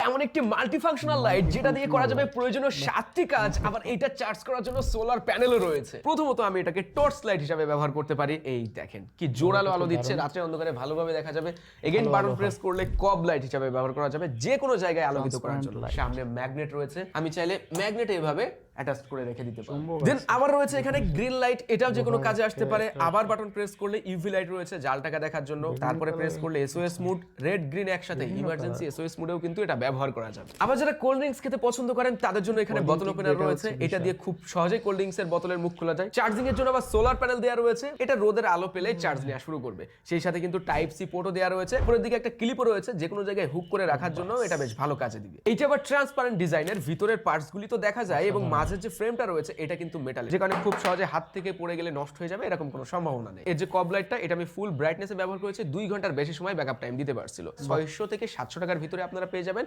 এমন একটি multifunctional light যেটা দিয়ে করা যাবে প্রয়োজনীয় 7টি কাজ, আবার এটা চার্জ করার জন্য সোলার প্যানেলও রয়েছে। প্রথমত আমি এটাকে টর্চ লাইট হিসেবে ব্যবহার করতে পারি। এই দেখেন কি জোরালো আলো দিচ্ছে, রাত্রে অন্ধকারে ভালোভাবে দেখা যাবে। এগেইন বাটন প্রেস করলে কব লাইট হিসেবে ব্যবহার করা যাবে যে কোনো জায়গায় আলোকিত করার জন্য। সামনে ম্যাগনেট রয়েছে, আমি চাইলে ম্যাগনেট এভাবে অ্যাটাচ করে রেখে দিতে পারি। দেন আবার রয়েছে এখানে গ্রিন লাইট, এটাও যে কোনো কাজে আসতে পারে। আবার বাটন প্রেস করলে ইউভি লাইট রয়েছে জাল টাকা দেখার জন্য। তারপরে প্রেস করলে এসওএস মুড, রেড গ্রিন একসাথে ইমার্জেন্সি এসওএস মুডেও কিন্তু এটা ব্যবহার করা যাবে। আবার যারা কোল্ড ড্রিঙ্কস খেতে পছন্দ করেন তাদের জন্য এখানে বোতল ওপেনার রয়েছে, এটা দিয়ে খুব সহজেই কোল্ড ড্রিঙ্কস এর বোতলের মুখ খোলা যায়। চার্জিং এর জন্য আবার সোলার প্যানেল দেওয়া রয়েছে, এটা রোদের আলো পেলে চার্জ নেওয়া শুরু করবে। সেই সাথে কিন্তু টাইপ সি পোর্টও দেওয়া রয়েছে, উপরের দিকে একটা ক্লিপও রয়েছে, যে কোনো জায়গায় হুক করে রাখার জন্য এটা বেশ ভালো কাজে দিবে। এইটা আবার ট্রান্সপারেন্ট ডিজাইনের, ভিতরের পার্টস গুলি তো দেখা যায় এবং মাঝের যে ফ্রেমটা রয়েছে এটা কিন্তু মেটালের, যে কারণে খুব সহজে হাত থেকে পড়ে গেলে নষ্ট হয়ে যাবে এরকম কোনো সম্ভাবনা নেই। এর যে কব লাইটটা এটা আমি ফুল ব্রাইটনেসে ব্যবহার করেছি, 2 ঘন্টার বেশি সময় ব্যাকআপ টাইম দিতে পারছিল। 600 থেকে 700 টাকার ভিতরে আপনারা পেয়ে যাবেন